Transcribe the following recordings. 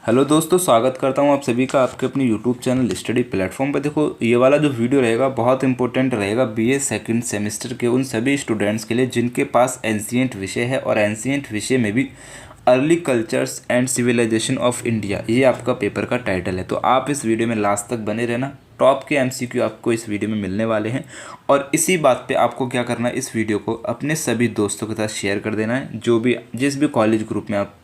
Hello दोस्तों, स्वागत करता हूं आप सभी का आपके अपने यूट्यूब चैनल स्टडी प्लेटफॉर्म पर। देखो, ये वाला जो वीडियो रहेगा बहुत इंपॉर्टेंट रहेगा बीए सेकंड सेमेस्टर के उन सभी स्टूडेंट्स के लिए जिनके पास एंशिएंट विषय है और एंशिएंट विषय में भी early cultures and civilisation of India, ये आपका पेपर का टाइटल है। तो आप इस वीडियो में लास्ट तक बने रहना। टॉप के एमसीक्यू आपको इस वीडियो में मिलने वाले हैं और इसी बात पे आपको क्या करना है, इस वीडियो को अपने सभी दोस्तों के साथ शेयर कर देना है। जिस भी कॉलेज ग्रुप में आप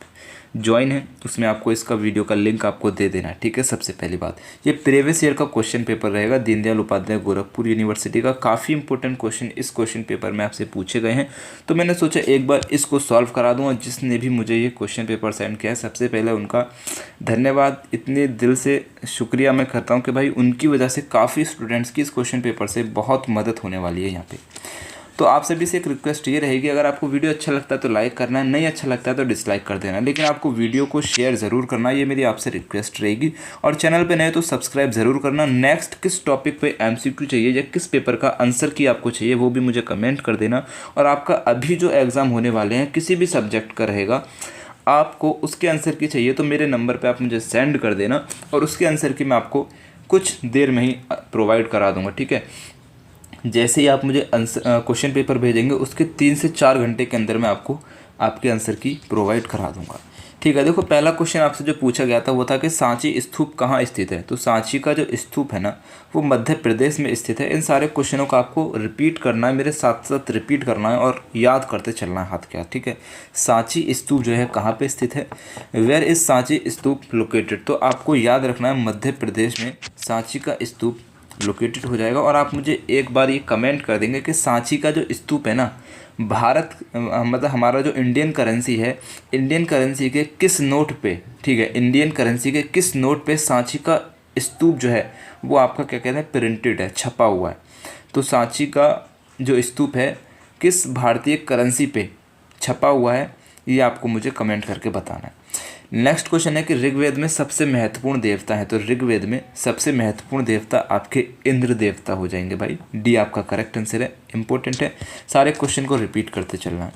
ज्वाइन है उसमें आपको इसका वीडियो का लिंक आपको दे देना है, ठीक है। सबसे पहली बात, ये प्रीवियस ईयर का क्वेश्चन पेपर रहेगा दीनदयाल उपाध्याय गोरखपुर यूनिवर्सिटी का। काफ़ी इंपॉर्टेंट क्वेश्चन इस क्वेश्चन पेपर में आपसे पूछे गए हैं, तो मैंने सोचा एक बार इसको सॉल्व करा दूँ। और जिसने भी मुझे ये क्वेश्चन पेपर सेंड किया है, सबसे पहले उनका धन्यवाद, इतने दिल से शुक्रिया मैं करता हूँ कि भाई उनकी वजह से काफ़ी स्टूडेंट्स की इस क्वेश्चन पेपर से बहुत मदद होने वाली है यहाँ पे। तो आप सभी से एक रिक्वेस्ट ये रहेगी, अगर आपको वीडियो अच्छा लगता है तो लाइक करना है, नहीं अच्छा लगता है तो डिसलाइक कर देना, लेकिन आपको वीडियो को शेयर ज़रूर करना है, ये मेरी आपसे रिक्वेस्ट रहेगी। और चैनल पे नए तो सब्सक्राइब ज़रूर करना। नेक्स्ट किस टॉपिक पे एमसीक्यू चाहिए या किस पेपर का आंसर की आपको चाहिए वो भी मुझे कमेंट कर देना। और आपका अभी जो एग्ज़ाम होने वाले हैं किसी भी सब्जेक्ट का रहेगा, आपको उसके आंसर की चाहिए तो मेरे नंबर पर आप मुझे सेंड कर देना और उसके आंसर की मैं आपको कुछ देर में ही प्रोवाइड करा दूँगा, ठीक है। जैसे ही आप मुझे क्वेश्चन पेपर भेजेंगे उसके 3 से 4 घंटे के अंदर मैं आपको आपके आंसर की प्रोवाइड करा दूंगा, ठीक है। देखो, पहला क्वेश्चन आपसे जो पूछा गया था वो था कि सांची स्तूप कहाँ स्थित है। तो सांची का जो स्तूप है ना, वो मध्य प्रदेश में स्थित है। इन सारे क्वेश्चनों का आपको रिपीट करना है, मेरे साथ साथ रिपीट करना है और याद करते चलना है हाथ के हाथ, ठीक है। सांची स्तूप जो है कहाँ पे स्थित है, where is Sanchi stupa located. तो आपको याद रखना है मध्य प्रदेश में सांची का स्तूप लोकेटेड हो जाएगा। और आप मुझे एक बार ये कमेंट कर देंगे कि सांची का जो स्तूप है ना, भारत मतलब हमारा जो इंडियन करेंसी है, इंडियन करेंसी के किस नोट पे, ठीक है, इंडियन करेंसी के किस नोट पे सांची का स्तूप जो है वो आपका क्या कहते हैं प्रिंटेड है, छपा हुआ है। तो सांची का जो स्तूप है किस भारतीय करेंसी पे छपा हुआ है, ये आपको मुझे कमेंट करके बताना है। नेक्स्ट क्वेश्चन है कि ऋग्वेद में सबसे महत्वपूर्ण देवता है। तो ऋग्वेद में सबसे महत्वपूर्ण देवता आपके इंद्र देवता हो जाएंगे भाई। डी आपका करेक्ट आंसर है, इंपॉर्टेंट है, सारे क्वेश्चन को रिपीट करते चलना है।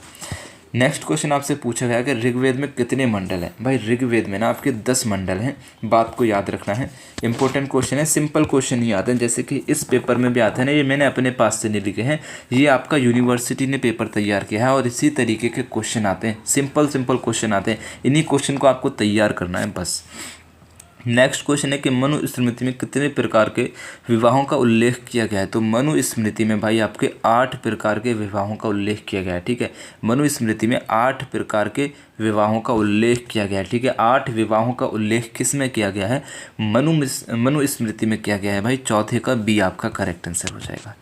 नेक्स्ट क्वेश्चन आपसे पूछा गया कि ऋग्वेद में कितने मंडल हैं। भाई ऋग्वेद में ना आपके 10 मंडल हैं, बात को याद रखना है। इंपॉर्टेंट क्वेश्चन है, सिंपल क्वेश्चन ही आते हैं, जैसे कि इस पेपर में भी आते हैं ना, ये मैंने अपने पास से नहीं लिखे हैं, ये आपका यूनिवर्सिटी ने पेपर तैयार किया है और इसी तरीके के क्वेश्चन आते हैं, सिंपल क्वेश्चन आते हैं। इन्हीं क्वेश्चन को आपको तैयार करना है बस। नेक्स्ट क्वेश्चन है कि मनुस्मृति में कितने प्रकार के विवाहों का उल्लेख किया गया है। तो मनुस्मृति में भाई आपके 8 प्रकार के विवाहों का उल्लेख किया गया है, ठीक है। मनुस्मृति में 8 प्रकार के विवाहों का उल्लेख किया गया है, ठीक है। 8 विवाहों का उल्लेख किस में किया गया है, मनुस्मृति में किया गया है भाई। चौथे का बी आपका करेक्ट आंसर हो जाएगा।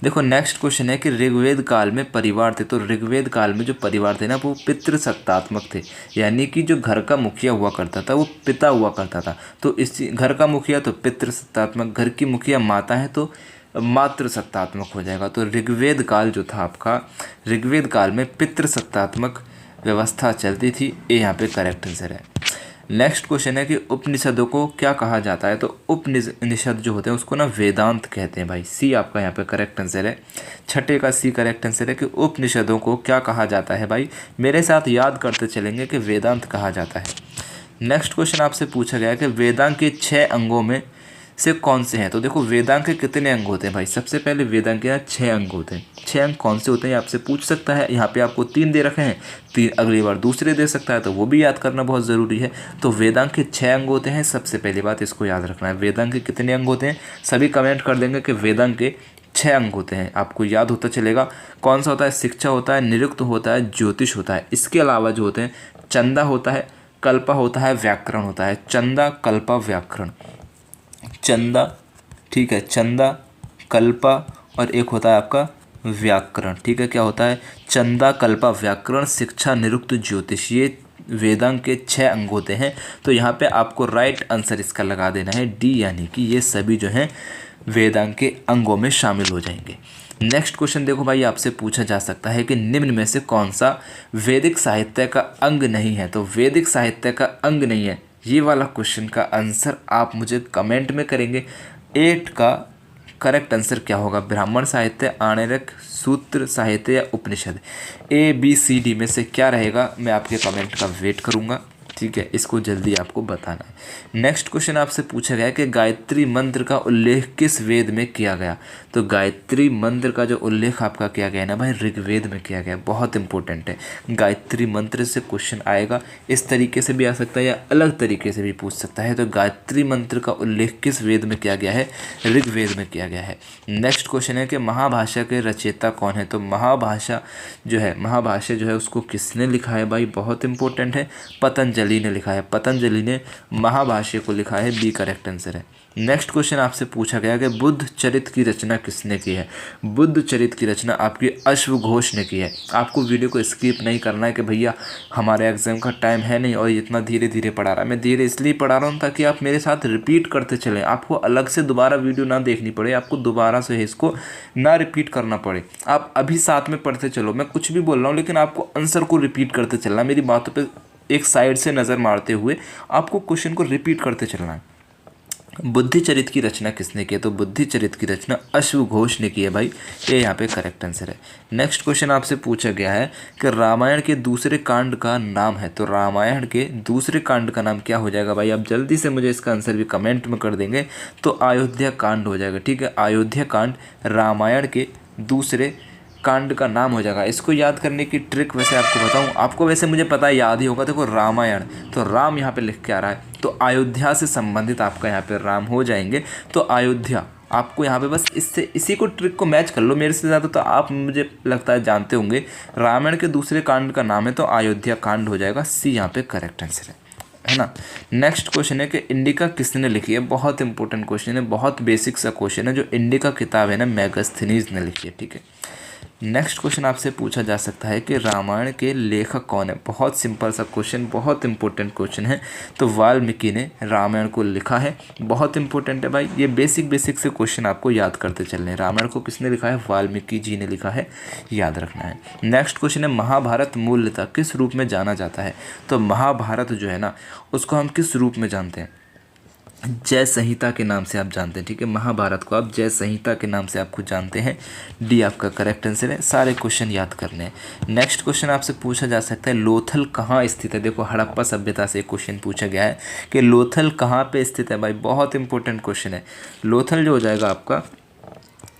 देखो, नेक्स्ट क्वेश्चन है कि ऋग्वेद काल में परिवार थे। तो ऋग्वेद काल में जो परिवार थे ना वो पितृसत्तात्मक थे, यानी कि जो घर का मुखिया हुआ करता था वो पिता हुआ करता था। तो इस घर का मुखिया तो पितृसत्तात्मक, घर की मुखिया माता है तो मातृसत्तात्मक हो जाएगा। तो ऋग्वेद काल जो था आपका, ऋग्वेद काल में पितृसत्तात्मक व्यवस्था चलती थी, ये यहाँ पे करेक्ट आंसर है। नेक्स्ट क्वेश्चन है कि उपनिषदों को क्या कहा जाता है। तो उपनिषद जो होते हैं उसको ना वेदांत कहते हैं भाई। सी आपका यहाँ पे करेक्ट आंसर है, छठे का सी करेक्ट आंसर है कि उपनिषदों को क्या कहा जाता है भाई। मेरे साथ याद करते चलेंगे कि वेदांत कहा जाता है। नेक्स्ट क्वेश्चन आपसे पूछा गया है कि वेदांत के 6 अंगों में से कौन से हैं। तो देखो, वेदांत के कितने अंग होते हैं भाई। सबसे पहले वेदांत के 6 अंग होते हैं। 6 अंग कौन से होते हैं आपसे पूछ सकता है। यहाँ पे आपको 3 दे रखे हैं, 3 अगली बार दूसरे दे सकता है, तो वो भी याद करना बहुत ज़रूरी है। तो वेदांत के 6 अंग होते हैं, सबसे पहली बात इसको याद रखना है। वेदांत के कितने अंग होते हैं, सभी कमेंट कर देंगे कि वेदांत के 6 अंग होते हैं, आपको याद होता चलेगा। कौन सा होता है, शिक्षा होता है, निरुक्त होता है, ज्योतिष होता है। इसके अलावा जो होते हैं चंदा होता है, कल्पा होता है, व्याकरण होता है। चंदा, कल्पा, व्याकरण। चंदा, ठीक है, चंदा, कल्पा और एक होता है आपका व्याकरण, ठीक है। क्या होता है, चंदा, कल्पा, व्याकरण, शिक्षा, निरुक्त, ज्योतिष, ये वेदांत के 6 अंग होते हैं। तो यहाँ पे आपको राइट आंसर इसका लगा देना है डी, यानी कि ये सभी जो हैं वेदांत के अंगों में शामिल हो जाएंगे। नेक्स्ट क्वेश्चन देखो भाई, आपसे पूछा जा सकता है कि निम्न में से कौन सा वैदिक साहित्य का अंग नहीं है। तो वैदिक साहित्य का अंग नहीं है, ये वाला क्वेश्चन का आंसर आप मुझे कमेंट में करेंगे। 8 का करेक्ट आंसर क्या होगा, ब्राह्मण साहित्य, आर्णिक, सूत्र साहित्य या उपनिषद। A, B, C, D में से क्या रहेगा, मैं आपके कमेंट का वेट करूंगा। ठीक है, इसको जल्दी आपको बताना है। नेक्स्ट क्वेश्चन आपसे पूछा गया कि गायत्री मंत्र का उल्लेख किस वेद में किया गया। तो गायत्री मंत्र का जो उल्लेख आपका किया गया है ना भाई, ऋग्वेद में किया गया है। बहुत इंपॉर्टेंट है, गायत्री मंत्र से क्वेश्चन आएगा, इस तरीके से भी आ सकता है या अलग तरीके से भी पूछ सकता है। तो गायत्री मंत्र का उल्लेख किस वेद में किया गया है, ऋग्वेद में किया गया है। नेक्स्ट क्वेश्चन है कि महाभाषा के रचयिता कौन है। तो महाभाषा जो है उसको किसने लिखा है भाई, बहुत इंपॉर्टेंट है, पतंजलि ने लिखा है। पतंजलि ने महाभाष्य को लिखा है, बी करेक्ट आंसर है। नेक्स्ट क्वेश्चन आपसे पूछा गया कि बुद्ध चरित की रचना किसने की है। बुद्ध चरित की रचना आपकी अश्वघोष ने की है। आपको वीडियो को स्किप नहीं करना है कि भैया हमारे एग्जाम का टाइम है नहीं और इतना धीरे धीरे पढ़ा रहा है। मैं धीरे इसलिए पढ़ा रहा हूँ ताकि आप मेरे साथ रिपीट करते चलें, आपको अलग से दोबारा वीडियो ना देखनी पड़े, आपको दोबारा से इसको ना रिपीट करना पड़े। आप अभी साथ में पढ़ते चलो, मैं कुछ भी बोल रहा हूँ लेकिन आपको आंसर को रिपीट करते चलना, मेरी बातों पर एक साइड से नज़र मारते हुए आपको क्वेश्चन को रिपीट करते चलना है। बुद्धिचरित की रचना किसने की है। तो बुद्धिचरित की रचना अश्वघोष ने की है भाई, ये यहाँ पे करेक्ट आंसर है। नेक्स्ट क्वेश्चन आपसे पूछा गया है कि रामायण के दूसरे कांड का नाम है। तो रामायण के दूसरे कांड का नाम क्या हो जाएगा भाई, आप जल्दी से मुझे इसका आंसर भी कमेंट में कर देंगे तो अयोध्या कांड हो जाएगा। ठीक है, अयोध्या कांड रामायण के दूसरे कांड का नाम हो जाएगा। इसको याद करने की ट्रिक वैसे आपको बताऊं, आपको वैसे मुझे पता है याद ही होगा। देखो रामायण, तो राम यहाँ पे लिख के आ रहा है, तो अयोध्या से संबंधित आपका यहाँ पे राम हो जाएंगे। तो अयोध्या आपको यहाँ पे बस इससे इसी को ट्रिक को मैच कर लो, मेरे से ज़्यादा तो आप मुझे लगता है जानते होंगे। रामायण के दूसरे कांड का नाम है तो अयोध्या कांड हो जाएगा, सी यहाँ पे करेक्ट आंसर है ना। नेक्स्ट क्वेश्चन है कि इंडिका किसने लिखी है। बहुत इंपॉर्टेंट क्वेश्चन है, बहुत बेसिक सा क्वेश्चन है। जो इंडिका किताब है ना, मेगास्थनीज ने लिखी है। ठीक है, नेक्स्ट क्वेश्चन आपसे पूछा जा सकता है कि रामायण के लेखक कौन है। बहुत सिंपल सा क्वेश्चन, बहुत इंपॉर्टेंट क्वेश्चन है। तो वाल्मीकि ने रामायण को लिखा है, बहुत इंपॉर्टेंट है भाई। ये बेसिक से क्वेश्चन आपको याद करते चलने। रामायण को किसने लिखा है, वाल्मीकि जी ने लिखा है, याद रखना है। नेक्स्ट क्वेश्चन है महाभारत मूलतः किस रूप में जाना जाता है। तो महाभारत जो है ना, उसको हम किस रूप में जानते हैं, जय संहिता के नाम से आप जानते हैं। ठीक है, महाभारत को आप जय संहिता के नाम से आपको जानते हैं, डी आपका करेक्ट आंसर है। सारे क्वेश्चन याद करने हैं। नेक्स्ट क्वेश्चन आपसे पूछा जा सकता है लोथल कहाँ स्थित है। देखो हड़प्पा सभ्यता से क्वेश्चन पूछा गया है कि लोथल कहाँ पे स्थित है भाई, बहुत इंपॉर्टेंट क्वेश्चन है। लोथल जो हो जाएगा आपका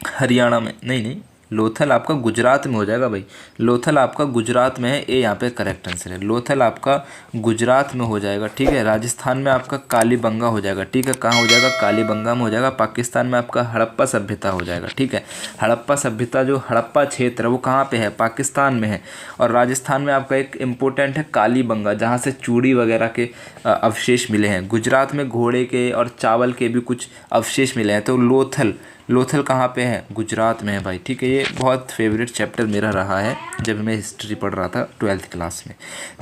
हरियाणा में, नहीं लोथल आपका गुजरात में हो जाएगा भाई। लोथल आपका गुजरात में है, ये यहाँ पे करेक्ट आंसर है। लोथल आपका गुजरात में हो जाएगा। ठीक है, राजस्थान में आपका कालीबंगा हो जाएगा। ठीक है, कहाँ हो जाएगा, कालीबंगा में हो जाएगा। पाकिस्तान में आपका हड़प्पा सभ्यता हो जाएगा। ठीक है, हड़प्पा सभ्यता जो हड़प्पा क्षेत्र है वो कहाँ पे है, पाकिस्तान में है। और राजस्थान में आपका एक इम्पोर्टेंट है कालीबंगा, जहाँ से चूड़ी वगैरह के अवशेष मिले हैं। गुजरात में घोड़े के और चावल के भी कुछ अवशेष मिले हैं। तो लोथल कहाँ पे है, गुजरात में है भाई। ठीक है, ये बहुत फेवरेट चैप्टर मेरा रहा है जब मैं हिस्ट्री पढ़ रहा था 12th क्लास में।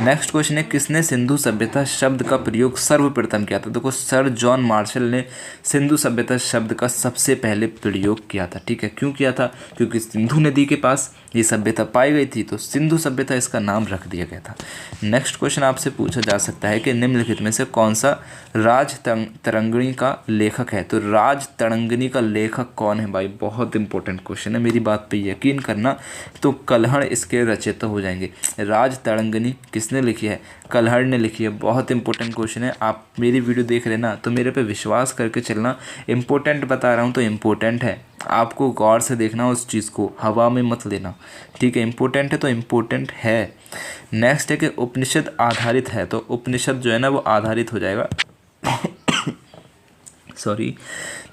नेक्स्ट क्वेश्चन है किसने सिंधु सभ्यता शब्द का प्रयोग सर्वप्रथम किया था। देखो सर जॉन मार्शल ने सिंधु सभ्यता शब्द का सबसे पहले प्रयोग किया था। ठीक है, क्यों किया था, क्योंकि सिंधु नदी के पास ये सभ्यता पाई गई थी, तो सिंधु सभ्यता इसका नाम रख दिया गया था। नेक्स्ट क्वेश्चन आपसे पूछा जा सकता है कि निम्नलिखित में से कौन सा राज तरंगिणी का लेखक है। तो राज तरंगिणी का लेखक कौन है भाई, बहुत इंपॉर्टेंट क्वेश्चन है, मेरी बात पे यकीन करना। तो कल्हड़ इसके रचयिता हो जाएंगे। राज तरंगिणी किसने लिखी है, कल्हड़ ने लिखी है। बहुत इंपॉर्टेंट क्वेश्चन है, आप मेरी वीडियो देख रहे ना तो मेरे पे विश्वास करके चलना। इंपॉर्टेंट बता रहा हूँ तो इम्पोर्टेंट है, आपको गौर से देखना उस चीज़ को, हवा में मत लेना। ठीक है, इंपॉर्टेंट है तो इम्पोर्टेंट है। नेक्स्ट है कि उपनिषद आधारित है। तो उपनिषद जो है ना वो आधारित हो जाएगा सॉरी।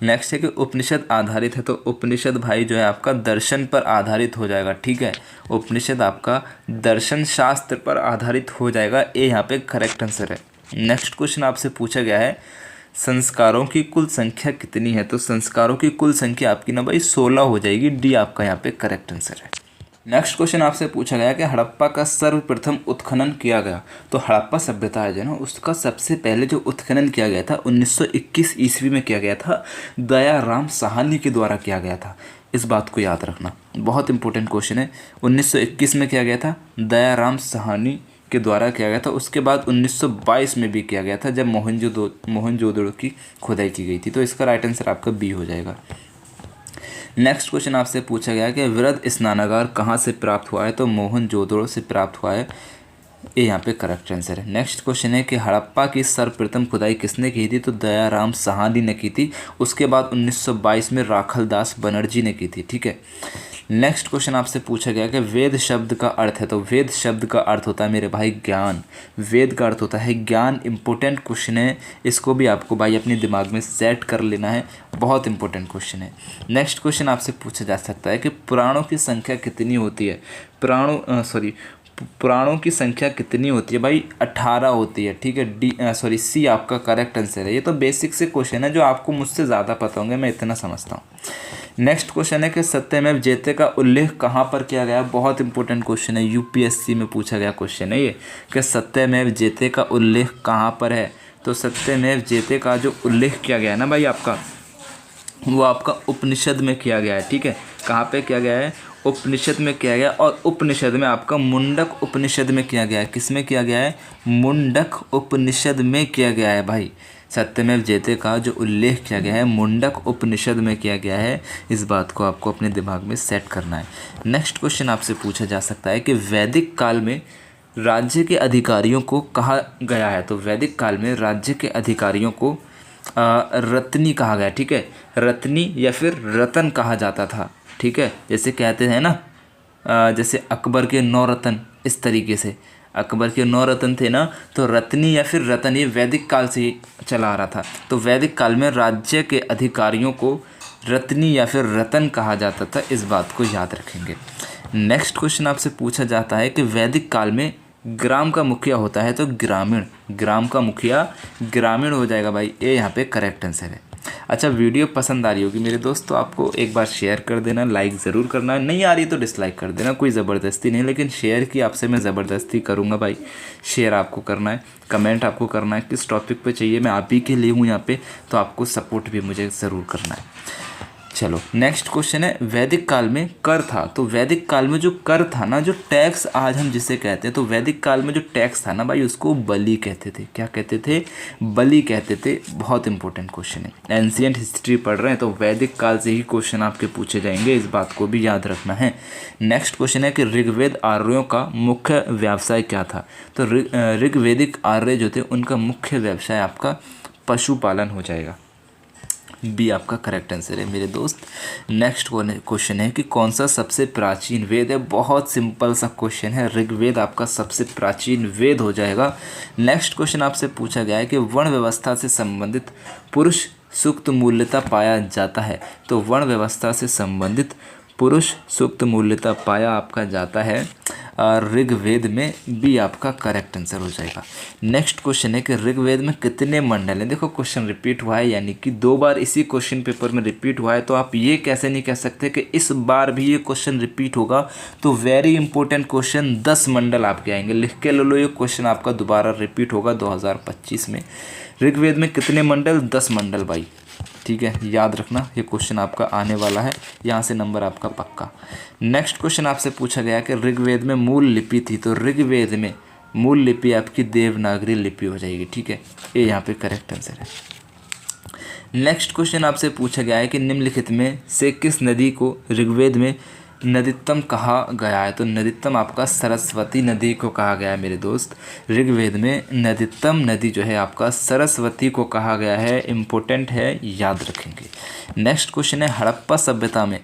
नेक्स्ट है कि उपनिषद आधारित है। तो उपनिषद भाई जो है आपका दर्शन पर आधारित हो जाएगा। ठीक है, उपनिषद आपका दर्शन शास्त्र पर आधारित हो जाएगा, ये यहाँ पे करेक्ट आंसर है। नेक्स्ट क्वेश्चन आपसे पूछा गया है संस्कारों की कुल संख्या कितनी है। तो संस्कारों की कुल संख्या आपकी ना भाई 16 हो जाएगी, डी आपका यहाँ पे करेक्ट आंसर है। नेक्स्ट क्वेश्चन आपसे पूछा गया कि हड़प्पा का सर्वप्रथम उत्खनन किया गया। तो हड़प्पा सभ्यता है जो ना, उसका सबसे पहले जो उत्खनन किया गया था 1921 ईस्वी में किया गया था, दयाराम साहनी के द्वारा किया गया था। इस बात को याद रखना, बहुत इंपॉर्टेंट क्वेश्चन है। 1921 में किया गया था, दयाराम साहनी के द्वारा किया गया था। उसके बाद 1922 में भी किया गया था, जब मोहनजोदड़ो की खुदाई की गई थी। तो इसका राइट आंसर आपका बी हो जाएगा। नेक्स्ट क्वेश्चन आपसे पूछा गया कि वृहद स्नानागार कहाँ से प्राप्त हुआ है। तो मोहनजोदड़ो से प्राप्त हुआ है। ये यहाँ पे करेक्ट आंसर है। नेक्स्ट क्वेश्चन है कि हड़प्पा की सर्वप्रथम खुदाई किसने की थी? तो दयाराम साहनी ने की थी। उसके बाद 1922 में राखलदास बनर्जी ने की थी। ठीक है। नेक्स्ट क्वेश्चन आपसे पूछा गया कि वेद शब्द का अर्थ है। तो वेद शब्द का अर्थ होता है मेरे भाई ज्ञान। वेद का अर्थ होता है ज्ञान। इंपॉर्टेंट क्वेश्चन है, इसको भी आपको भाई अपने दिमाग में सेट कर लेना है, बहुत इंपॉर्टेंट क्वेश्चन है। नेक्स्ट क्वेश्चन आपसे पूछा जा सकता है कि पुराणों की संख्या कितनी होती है? पुराणों की संख्या कितनी होती है भाई? 18 होती है। ठीक है। सी आपका करेक्ट आंसर है। ये तो बेसिक से क्वेश्चन है जो आपको मुझसे ज़्यादा पता होंगे, मैं इतना समझता हूँ। नेक्स्ट क्वेश्चन है कि सत्यमेव जयते का उल्लेख कहाँ पर किया गया? बहुत इंपॉर्टेंट क्वेश्चन है, यूपीएससी में पूछा गया क्वेश्चन है ये कि सत्यमेव जयते का उल्लेख कहाँ पर है? तो सत्यमेव जयते का जो उल्लेख किया गया है ना भाई आपका, वो आपका उपनिषद में किया गया है। ठीक है। कहाँ पे किया गया है? उपनिषद में किया गया। और उपनिषद में आपका मुंडक उपनिषद में किया गया है। किस में किया गया है? मुंडक उपनिषद में किया गया है भाई। सत्यमेव जयते का जो उल्लेख किया गया है मुंडक उपनिषद में किया गया है। इस बात को आपको अपने दिमाग में सेट करना है। नेक्स्ट क्वेश्चन आपसे पूछा जा सकता है कि वैदिक काल में राज्य के अधिकारियों को कहा गया है? तो वैदिक काल में राज्य के अधिकारियों को रत्नी कहा गया। ठीक है। रत्नी या फिर रतन कहा जाता था। ठीक है। जैसे कहते हैं ना, जैसे अकबर के 9 रतन, इस तरीके से अकबर के 9 रतन थे ना, तो रत्नी या फिर रतन ये वैदिक काल से ही चला आ रहा था। तो वैदिक काल में राज्य के अधिकारियों को रत्नी या फिर रतन कहा जाता था। इस बात को याद रखेंगे। नेक्स्ट क्वेश्चन आपसे पूछा जाता है कि वैदिक काल में ग्राम का मुखिया होता है? तो ग्रामीण। ग्राम का मुखिया ग्रामीण हो जाएगा भाई। ये यहाँ पे करेक्ट आंसर है। अच्छा, वीडियो पसंद आ रही होगी मेरे दोस्त तो आपको एक बार शेयर कर देना, लाइक ज़रूर करना, नहीं आ रही तो डिसलाइक कर देना, कोई ज़बरदस्ती नहीं, लेकिन शेयर की आपसे मैं ज़बरदस्ती करूँगा भाई। शेयर आपको करना है, कमेंट आपको करना है किस टॉपिक पे चाहिए, मैं आप ही के लिए हूँ यहाँ पे, तो आपको सपोर्ट भी मुझे ज़रूर करना है। चलो नेक्स्ट क्वेश्चन है, वैदिक काल में कर था? तो वैदिक काल में जो कर था ना, जो टैक्स आज हम जिसे कहते हैं, तो वैदिक काल में जो टैक्स था ना भाई उसको बलि कहते थे। क्या कहते थे? बलि कहते थे। बहुत इंपॉर्टेंट क्वेश्चन है। एंशिएंट हिस्ट्री पढ़ रहे हैं तो वैदिक काल से ही क्वेश्चन आपके पूछे जाएंगे, इस बात को भी याद रखना है। नेक्स्ट क्वेश्चन है कि ऋग्वेद आर्यों का मुख्य व्यवसाय क्या था? तो ऋग्वेदिक आर्य जो थे उनका मुख्य व्यवसाय आपका पशुपालन हो जाएगा। बी आपका करेक्ट आंसर है मेरे दोस्त। नेक्स्ट क्वेश्चन है कि कौन सा सबसे प्राचीन वेद है? बहुत सिंपल सा क्वेश्चन है, ऋग्वेद आपका सबसे प्राचीन वेद हो जाएगा। नेक्स्ट क्वेश्चन आपसे पूछा गया है कि वर्ण व्यवस्था से संबंधित पुरुष सूक्त मूल्यता पाया जाता है? तो वर्ण व्यवस्था से संबंधित पुरुष सूक्त मूल्यता पाया आपका जाता है ऋग्वेद में। बी आपका करेक्ट आंसर हो जाएगा। नेक्स्ट क्वेश्चन है कि ऋग्वेद में कितने मंडल हैं? देखो क्वेश्चन रिपीट हुआ है, यानी कि 2 बार इसी क्वेश्चन पेपर में रिपीट हुआ है, तो आप ये कैसे नहीं कह सकते कि इस बार भी ये क्वेश्चन रिपीट होगा। तो वेरी इंपॉर्टेंट क्वेश्चन, 10 मंडल आपके आएंगे, लिख के ले लो, ये क्वेश्चन आपका दोबारा रिपीट होगा 2025 में। ऋग्वेद में कितने मंडल? 10 मंडल भाई। ठीक है, याद रखना, ये क्वेश्चन आपका आने वाला है, यहाँ से नंबर आपका पक्का। नेक्स्ट क्वेश्चन आपसे पूछा गया कि ऋग्वेद में मूल लिपि थी? तो ऋग्वेद में मूल लिपि आपकी देवनागरी लिपि हो जाएगी। ठीक है, ये यहाँ पे करेक्ट आंसर है। नेक्स्ट क्वेश्चन आपसे पूछा गया है कि निम्नलिखित में से किस नदी को ऋग्वेद में नदीत्तम कहा गया है? तो नदीत्तम आपका सरस्वती नदी को कहा गया है मेरे दोस्त। ऋग्वेद में नदीत्तम नदी जो है आपका सरस्वती को कहा गया है। इम्पोर्टेंट है, याद रखेंगे। नेक्स्ट क्वेश्चन है, हड़प्पा सभ्यता में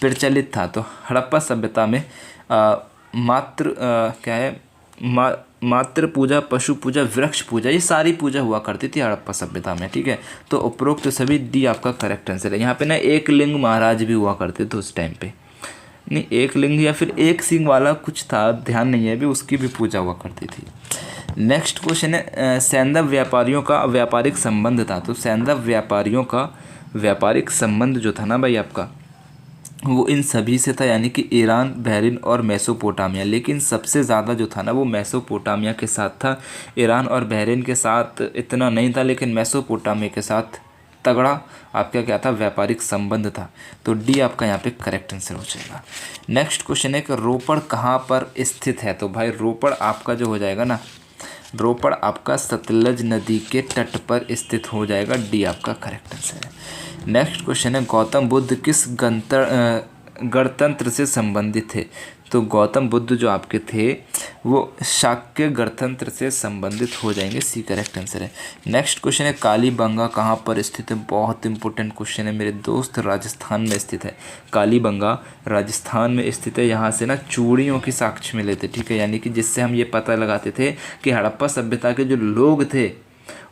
प्रचलित था? तो हड़प्पा सभ्यता में मातृ पूजा, पशु पूजा, वृक्ष पूजा, ये सारी पूजा हुआ करती थी हड़प्पा सभ्यता में। ठीक है, तो उपरोक्त सभी डी आपका करेक्ट आंसर है। यहाँ पे ना एक लिंग महाराज भी हुआ करते थे उस टाइम पे, नहीं एक लिंग या फिर एक सिंह वाला कुछ था, ध्यान नहीं है अभी, उसकी भी पूजा हुआ करती थी। नेक्स्ट क्वेश्चन है, सैंधव व्यापारियों का व्यापारिक संबंध था? तो सैंधव व्यापारियों का व्यापारिक संबंध जो था ना भाई आपका, वो इन सभी से था, यानी कि ईरान, बहरीन और मेसोपोटामिया। लेकिन सबसे ज़्यादा जो था ना वो मेसोपोटामिया के साथ था। ईरान और बहरीन के साथ इतना नहीं था, लेकिन मेसोपोटामिया के साथ तगड़ा आपका क्या था? व्यापारिक संबंध था। तो डी आपका यहाँ पे करेक्ट आंसर हो जाएगा। नेक्स्ट क्वेश्चन है कि रोपड़ कहाँ पर स्थित है? तो भाई रोपड़ आपका जो हो जाएगा ना, रोपड़ आपका सतलज नदी के तट पर स्थित हो जाएगा। डी आपका करेक्ट आंसर है। नेक्स्ट क्वेश्चन है, गौतम बुद्ध किस गणतंत्र से संबंधित थे? तो गौतम बुद्ध जो आपके थे वो शाक्य गणतंत्र से संबंधित हो जाएंगे, सी करेक्ट आंसर है। नेक्स्ट क्वेश्चन है कालीबंगा कहाँ पर स्थित है। बहुत इंपॉर्टेंट क्वेश्चन है मेरे दोस्त, राजस्थान में स्थित है। कालीबंगा राजस्थान में स्थित है। यहाँ से ना चूड़ियों की साक्ष्य मिले थे, ठीक है, यानी कि जिससे हम ये पता लगाते थे कि हड़प्पा सभ्यता के जो लोग थे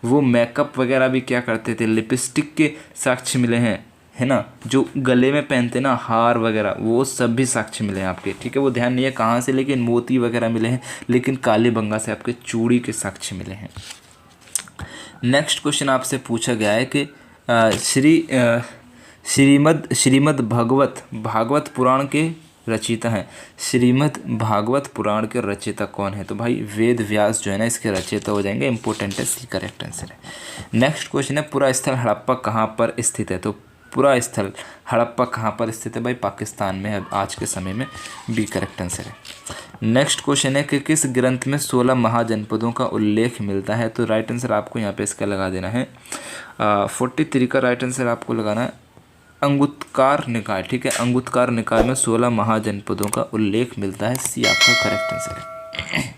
वो मेकअप वगैरह भी क्या करते थे, लिपस्टिक के साक्ष्य मिले हैं, है ना, जो गले में पहनते ना हार वगैरह, वो सब भी साक्ष्य मिले हैं आपके, ठीक है। वो ध्यान नहीं है कहाँ से, लेकिन मोती वगैरह मिले हैं, लेकिन कालीबंगा से आपके चूड़ी के साक्ष्य मिले हैं। नेक्स्ट क्वेश्चन आपसे पूछा गया है कि श्रीमद् भागवत पुराण के रचयिता हैं। श्रीमद् भागवत पुराण के रचयिता कौन है। तो भाई वेद व्यास जो है ना इसके रचयिता हो जाएंगे, इंपॉर्टेंट है, सी करेक्ट आंसर है। नेक्स्ट क्वेश्चन है पुरा स्थल हड़प्पा कहाँ पर स्थित है। तो पुरा स्थल हड़प्पा कहाँ पर स्थित है भाई, पाकिस्तान में है आज के समय में, बी करेक्ट आंसर है। नेक्स्ट क्वेश्चन है कि किस ग्रंथ में 16 महाजनपदों का उल्लेख मिलता है। तो राइट आंसर आपको यहाँ पे इसका लगा देना है 43 का राइट आंसर आपको लगाना है अंगुत्कार निकाय, ठीक है। अंगुत्कार निकाय में 16 महाजनपदों का उल्लेख मिलता है, सी आपका करेक्ट आंसर है।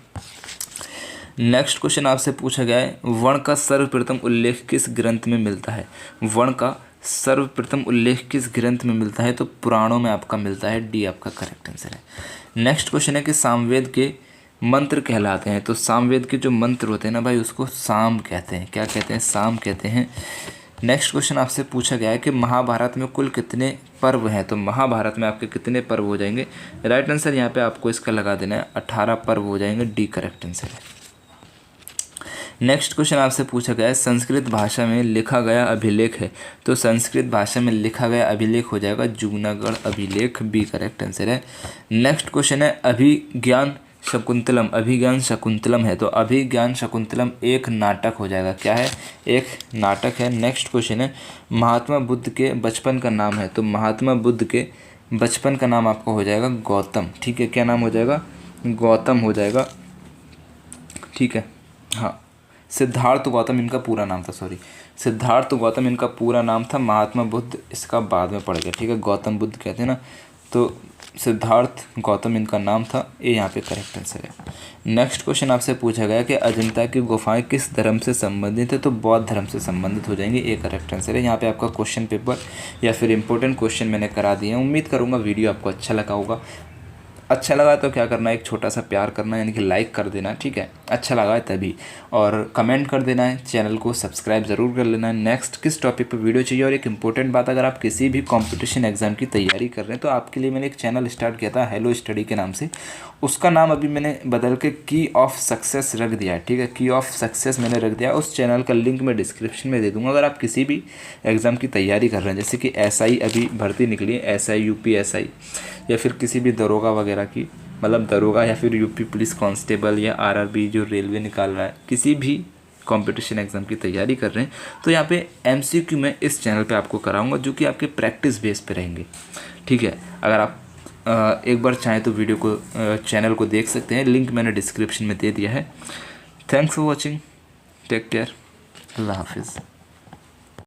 नेक्स्ट क्वेश्चन आपसे पूछा गया है वर्ण का सर्वप्रथम उल्लेख किस ग्रंथ में मिलता है। वर्ण का सर्वप्रथम उल्लेख किस ग्रंथ में मिलता है। तो पुराणों में आपका मिलता है, डी आपका करेक्ट आंसर है। नेक्स्ट क्वेश्चन है कि सामवेद के मंत्र कहलाते हैं। तो सामवेद के जो मंत्र होते हैं ना भाई उसको साम कहते हैं, क्या कहते हैं, साम कहते हैं। नेक्स्ट क्वेश्चन आपसे पूछा गया है कि महाभारत में कुल कितने पर्व हैं। तो महाभारत में आपके कितने पर्व हो जाएंगे। राइट आंसर यहाँ पे आपको इसका लगा देना है 18 पर्व हो जाएंगे, डी करेक्ट आंसर है। नेक्स्ट क्वेश्चन आपसे पूछा गया है संस्कृत भाषा में लिखा गया अभिलेख है। तो संस्कृत भाषा में लिखा गया अभिलेख हो जाएगा जूनागढ़ अभिलेख, बी करेक्ट आंसर है। नेक्स्ट क्वेश्चन है अभिज्ञान शकुंतलम है। तो अभिज्ञान शकुंतलम एक नाटक हो जाएगा, क्या है, एक नाटक है। नेक्स्ट क्वेश्चन है महात्मा बुद्ध के बचपन का नाम है। तो महात्मा बुद्ध के बचपन का नाम आपका हो जाएगा गौतम, ठीक है, क्या नाम हो जाएगा, गौतम हो जाएगा, ठीक है। हाँ, सिद्धार्थ गौतम इनका पूरा नाम था, सॉरी, सिद्धार्थ गौतम इनका पूरा नाम था। महात्मा बुद्ध इसका बाद में पड़ गया, ठीक है, गौतम बुद्ध कहते हैं ना, तो सिद्धार्थ गौतम इनका नाम था, ये यहाँ पे करेक्ट आंसर है। नेक्स्ट क्वेश्चन आपसे पूछा गया कि अजंता की गुफाएं किस धर्म से संबंधित है। तो बौद्ध धर्म से संबंधित हो जाएंगे, ये करेक्ट आंसर है। यहाँ पे आपका क्वेश्चन पेपर या फिर इंपॉर्टेंट क्वेश्चन मैंने करा दिए हैं। उम्मीद करूँगा वीडियो आपको अच्छा लगा होगा। अच्छा लगा तो क्या करना है, एक छोटा सा प्यार करना है, यानी कि लाइक कर देना है, ठीक है, अच्छा लगा है तभी, और कमेंट कर देना है, चैनल को सब्सक्राइब ज़रूर कर लेना है। नेक्स्ट किस टॉपिक पर वीडियो चाहिए। और एक इंपॉर्टेंट बात, अगर आप किसी भी कंपटीशन एग्जाम की तैयारी कर रहे हैं तो आपके लिए मैंने एक चैनल स्टार्ट किया था हेलो स्टडी के नाम से, उसका नाम अभी मैंने बदल के की ऑफ सक्सेस रख दिया है, ठीक है, की ऑफ सक्सेस मैंने रख दिया। उस चैनल का लिंक मैं डिस्क्रिप्शन में दे दूँगा। अगर आप किसी भी एग्ज़ाम की तैयारी कर रहे हैं, जैसे कि SI अभी भर्ती निकली है, SI UPSI, या फिर किसी भी दरोगा वगैरह की, मतलब दरोगा या फिर UP पुलिस कांस्टेबल या RRB जो रेलवे निकाल रहा है, किसी भी कंपटीशन एग्ज़ाम की तैयारी कर रहे हैं तो यहाँ पे MCQ मैं इस चैनल पे आपको कराऊंगा, जो कि आपके प्रैक्टिस बेस पे रहेंगे, ठीक है। अगर आप एक बार चाहें तो वीडियो को चैनल को देख सकते हैं, लिंक मैंने डिस्क्रिप्शन में दे दिया है। Thanks for watching, take care, अल्लाह हाफिज़।